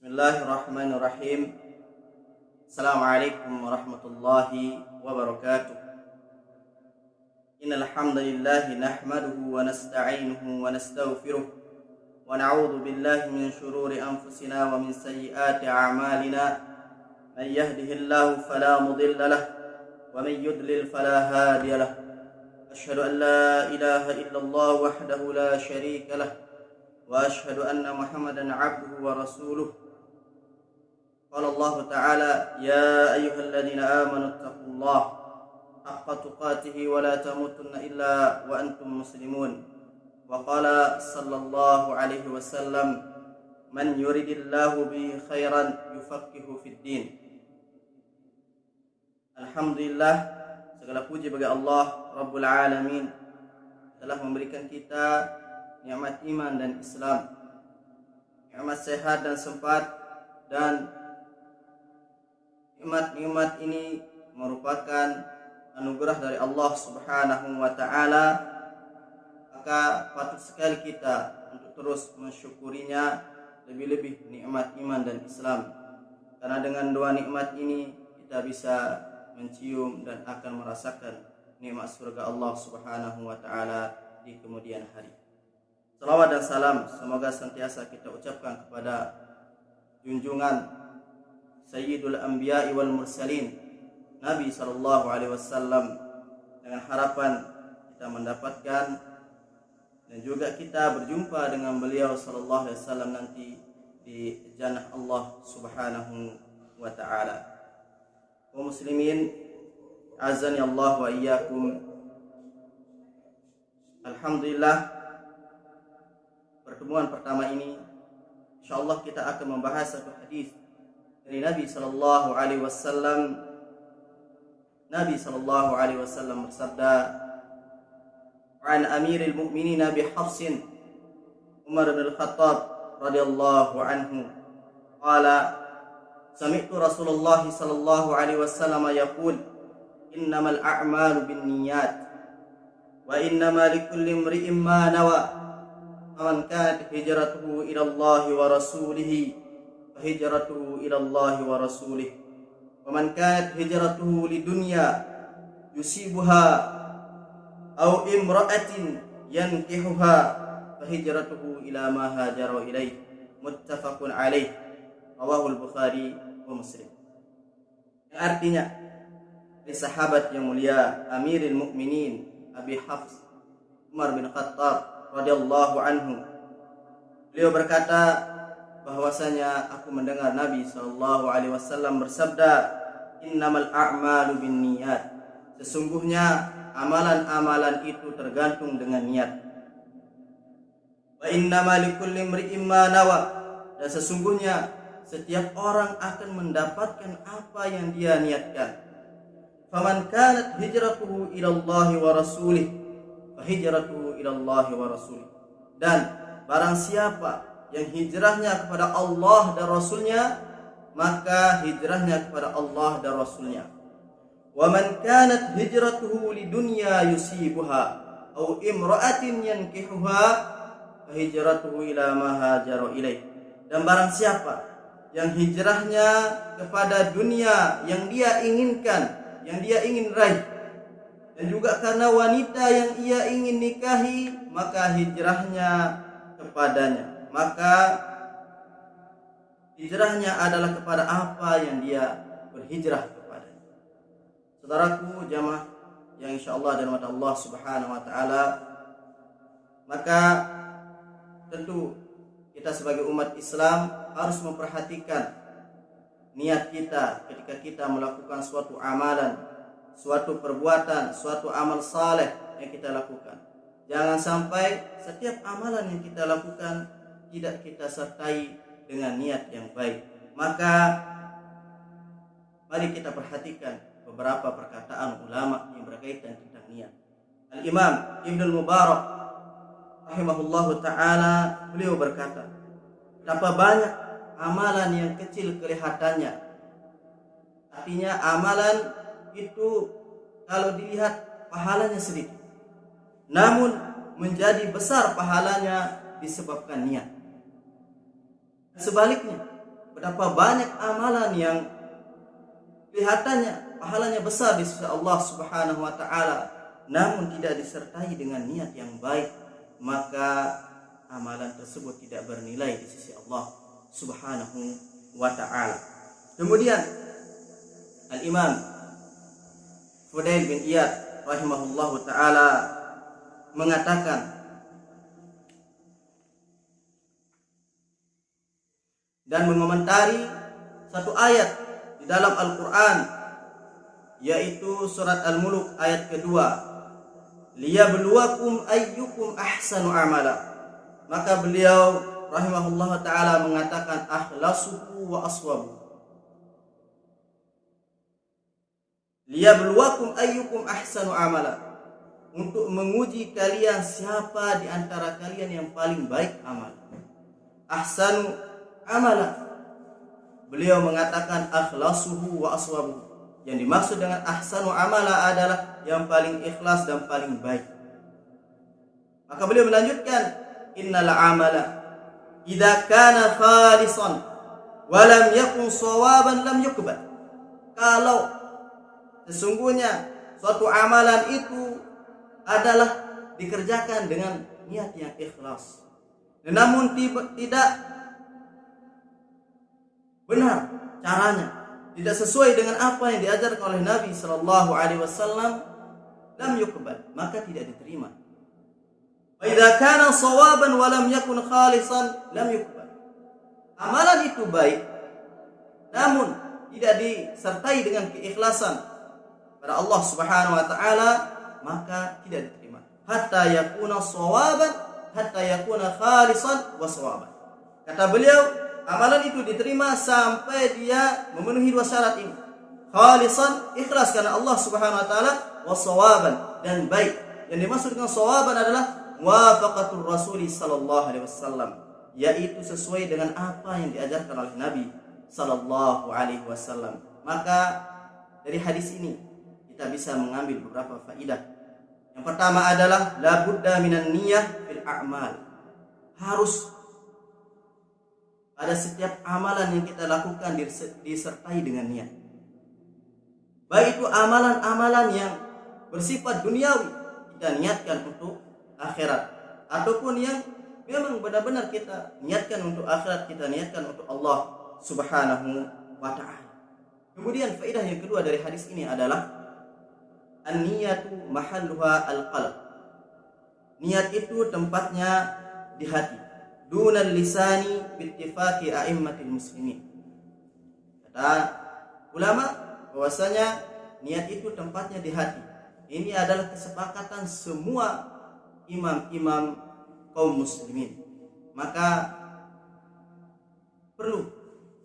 Bismillahirrahmanirrahim. Assalamualaikum warahmatullahi wabarakatuh. Innal hamdalillah nahmaduhu wa nasta'inuhu wa nastaghfiruh wa na'udzu billahi min shururi anfusina wa min sayyiati a'malina. Man yahdihillahu fala mudilla lahu wa man yudlil fala hadiya lahu. Asyhadu an la ilaha illallah wahdahu la syarika lahu wa asyhadu anna Muhammadan 'abduhu wa rasuluh. Qala Allah Ta'ala, ya ayyuhalladzina amanu taqullaha haqqa tuqatih wa la tamutunna illa wa antum muslimun. Wa qala sallallahu alaihi wasallam, man yuridillahu bihi khairan yufaqihu fid din. Alhamdulillah, segala puji bagi Allah Rabbul Alamin telah memberikan kita nikmat iman dan Islam, nikmat sehat dan sempat, dan nikmat-nikmat ini merupakan anugerah dari Allah Subhanahu wa Ta'ala. Maka patut sekali kita untuk terus mensyukurinya, lebih-lebih nikmat iman dan Islam, karena dengan dua nikmat ini kita bisa mencium dan akan merasakan nikmat surga Allah Subhanahu wa Ta'ala di kemudian hari. Salawat dan salam semoga senantiasa kita ucapkan kepada junjungan Sayyidul Anbiya'i wal Mursalin, Nabi sallallahu alaihi wasallam, dengan harapan kita mendapatkan dan juga kita berjumpa dengan beliau sallallahu alaihi wasallam nanti di jannah Allah Subhanahu wa Ta'ala. Kaum muslimin, azani Allah wa iyyakum. Alhamdulillah, pertemuan pertama ini insyaallah kita akan membahas satu hadis dari Nabi sallallahu alaihi wasallam. Nabi sallallahu alaihi wasallam bersabda, "An Amiril Mu'minin Abi Hafsin Umar bin Khattab radhiyallahu anhu, qala sami'tu Rasulullah sallallahu alaihi wasallam yaqul, innamal a'malu binniyat wa innamal likulli imri'in ma nawa. Faman kanat hijratuhu ila Allah wa rasulihi hijratuhu ila Allah wa rasulih, wa man kanat hijratuhu lidunya yusibuha aw imra'atin yankihuha fa hijratuhu ila ma hajara ilaih. Muttafaqun alaih, rawahu al-Bukhari wa Muslim. Yang artinya, di sahabat yang mulia Amirul Mukminin Abi Hafs Umar bin Khattab radhiyallahu anhu, beliau berkata bahwasanya aku mendengar Nabi sallallahu alaihi wasallam bersabda, innamal a'malu binniyat, sesungguhnya amalan-amalan itu tergantung dengan niat. Wa innamal likulli imri'in ma nawa, dan sesungguhnya setiap orang akan mendapatkan apa yang dia niatkan. Faman kanat hijratuhu ila Allah wa rasulih fa hijratuhu ila Allah wa rasulih, dan barang siapa yang hijrahnya kepada Allah dan Rasulnya, maka hijrahnya kepada Allah dan Rasulnya. Wa man kanat hijratuhu lidunya yusibuha aw imra'atin yankihuha fa hijratuhu ila ma hajara ilaih, dan barang siapa yang hijrahnya kepada dunia yang dia inginkan, yang dia ingin raih, dan juga karena wanita yang ia ingin nikahi, maka hijrahnya kepadanya, maka hijrahnya adalah kepada apa yang dia berhijrah kepadanya. Saudaraku jamaah yang insyaallah dirahmati Allah Subhanahu wa Ta'ala, maka tentu kita sebagai umat Islam harus memperhatikan niat kita ketika kita melakukan suatu amalan, suatu perbuatan, suatu amal saleh yang kita lakukan. Jangan sampai setiap amalan yang kita lakukan tidak kita sertai dengan niat yang baik. Maka mari kita perhatikan beberapa perkataan ulama yang berkaitan tentang niat. Al-Imam Ibnul Mubarak rahimahullahu ta'ala, beliau berkata, betapa banyak amalan yang kecil kelihatannya. Artinya amalan itu kalau dilihat pahalanya sedikit, namun menjadi besar pahalanya disebabkan niat. Sebaliknya, betapa banyak amalan yang kelihatannya pahalanya besar di sisi Allah Subhanahu wa taala, namun tidak disertai dengan niat yang baik, maka amalan tersebut tidak bernilai di sisi Allah Subhanahu wa taala. Kemudian Al-Imam Fudail bin Iyad rahimahullahu taala mengatakan dan mengomentari satu ayat di dalam Al-Qur'an, yaitu surat Al-Mulk ayat kedua, liyabluwakum ayyukum ahsanu amala. Maka beliau rahimahullah taala mengatakan akhlasuhu wa aswabu. Liyabluwakum ayyukum ahsanu amala, untuk menguji kalian siapa di antara kalian yang paling baik amal. Ahsanu amala, beliau mengatakan akhlasuhu wa aswabu. Yang dimaksud dengan ahsanu amala adalah yang paling ikhlas dan paling baik. Maka beliau melanjutkan, innal amala idza kana khalisan wa lam yakun shawaban lam yuqbal. Kalau sesungguhnya suatu amalan itu adalah dikerjakan dengan niat yang ikhlas, namun tidak benar caranya, tidak sesuai dengan apa yang diajarkan oleh Nabi sallallahu alaihi wasallam, lam yuqbal, maka tidak diterima. Wa idza kana shawaban wa lam yakun khalisan lam yuqbal. Amalan itu baik namun tidak disertai dengan keikhlasan pada Allah Subhanahu wa taala, maka tidak diterima. Hatta yakuna shawaban, hatta yakuna khalisan wa shawaban. Kata beliau, amalan itu diterima sampai dia memenuhi dua syarat ini. Khalisan, ikhlas karena Allah Subhanahu wa taala, wa shawaban, dan baik. Yang dimaksud dengan shawaban adalah muwafaqatur Rasul sallallahu alaihi wasallam, yaitu sesuai dengan apa yang diajarkan oleh Nabi sallallahu alaihi wasallam. Maka dari hadis ini kita bisa mengambil beberapa faedah. Yang pertama adalah la budda minan niyyah fil a'mal. Harus pada setiap amalan yang kita lakukan disertai dengan niat. Baik itu amalan-amalan yang bersifat duniawi, kita niatkan untuk akhirat, ataupun yang memang benar-benar kita niatkan untuk akhirat, kita niatkan untuk Allah Subhanahu wa taala. Kemudian faedah yang kedua dari hadis ini adalah an-niyatu mahalluha al-qalb. Niat itu tempatnya di hati. Dunal lisani bittifaqi a'immatil muslimin. Kata ulama bahwasanya niat itu tempatnya di hati. Ini adalah kesepakatan semua imam-imam kaum muslimin. Maka perlu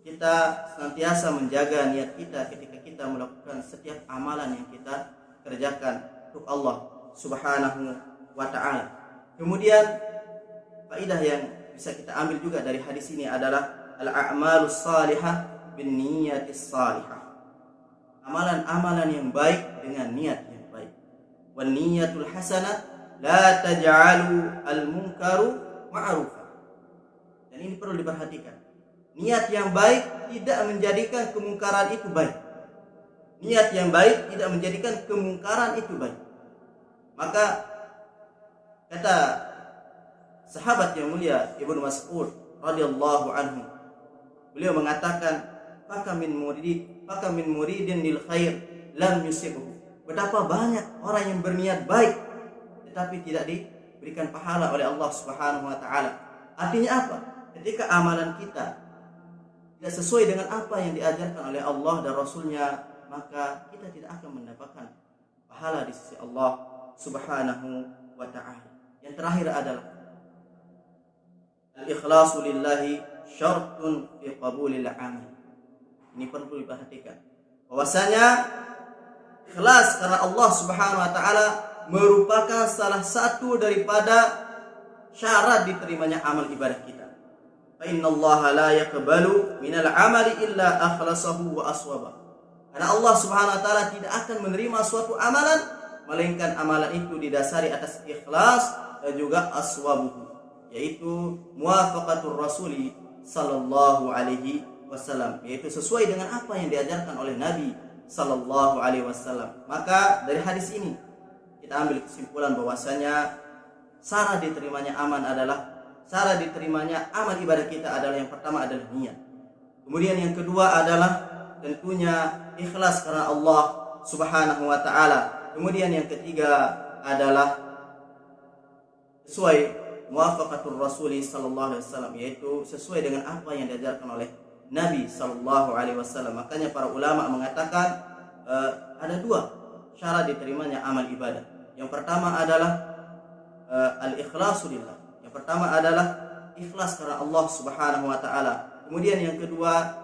kita senantiasa menjaga niat kita ketika kita melakukan setiap amalan yang kita kerjakan untuk Allah Subhanahu wa taala. Kemudian faedah yang bisa kita ambil juga dari hadis ini adalah al-a'malus salihah bin niyatis salihah. Amalan-amalan yang baik dengan niat yang baik. Wan niyatul hasanah la taj'alu al-munkaru ma'rufa. Dan ini perlu diperhatikan. Niat yang baik tidak menjadikan kemungkaran itu baik. Niat yang baik tidak menjadikan kemungkaran itu baik. Maka kata sahabat yang mulia Ibnu Mas'ud radhiyallahu anhu, beliau mengatakan, "Faka min muridin lil khair lam yusibhu." Betapa banyak orang yang berniat baik tetapi tidak diberikan pahala oleh Allah Subhanahu wa taala. Artinya apa? Ketika amalan kita tidak sesuai dengan apa yang diajarkan oleh Allah dan Rasulnya, maka kita tidak akan mendapatkan pahala di sisi Allah Subhanahu wa ta'ala. Yang terakhir adalah al-ikhlasu lillahi syartun fi qabulil amal. Ini perlu diperhatikan. Bahwasanya ikhlas karena Allah Subhanahu wa ta'ala merupakan salah satu daripada syarat diterimanya amal ibadah kita. Fa innallaha la yaqbalu minal amali illa akhlasahu wa aswaba. Karena Allah Subhanahu wa taala tidak akan menerima suatu amalan melainkan amalan itu didasari atas ikhlas dan juga aswabuhu, yaitu muwafaqatur Rasuli sallallahu alaihi wasallam, yaitu sesuai dengan apa yang diajarkan oleh Nabi sallallahu alaihi wasallam. Maka dari hadis ini kita ambil kesimpulan bahwasanya syarat diterimanya amal ibadah kita adalah yang pertama adalah niat. Kemudian yang kedua adalah tentunya ikhlas karena Allah Subhanahu wa taala. Kemudian yang ketiga adalah sesuai muwafaqatur Rasul sallallahu alaihi wasallam, yaitu sesuai dengan apa yang diajarkan oleh Nabi sallallahu alaihi wasallam. Makanya para ulama mengatakan ada dua syarat diterimanya amal ibadah. Yang pertama adalah al-ikhlasu lillah. Yang pertama adalah ikhlas karena Allah Subhanahu wa taala. Kemudian yang kedua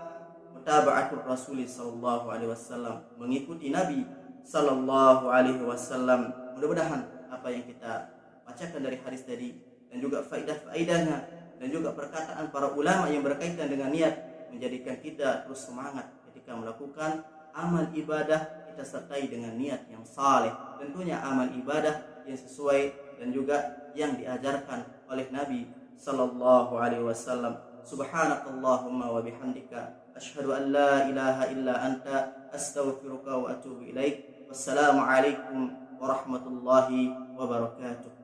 mutaba'atur Rasul sallallahu alaihi wasallam, mengikuti Nabi sallallahu alaihi wasallam. Mudah-mudahan apa yang kita bacakan dari hadis tadi dan juga faidah-faidahnya dan juga perkataan para ulama yang berkaitan dengan niat menjadikan kita terus semangat ketika melakukan amal ibadah. Kita sertai dengan niat yang saleh, tentunya amal ibadah yang sesuai dan juga yang diajarkan oleh Nabi sallallahu alaihi wasallam. Subhanakallahumma wa bihamdika asyhadu an la ilaha illa anta astaghfiruka wa atubu ilaik. Wassalamu alaikum warahmatullahi wabarakatuh.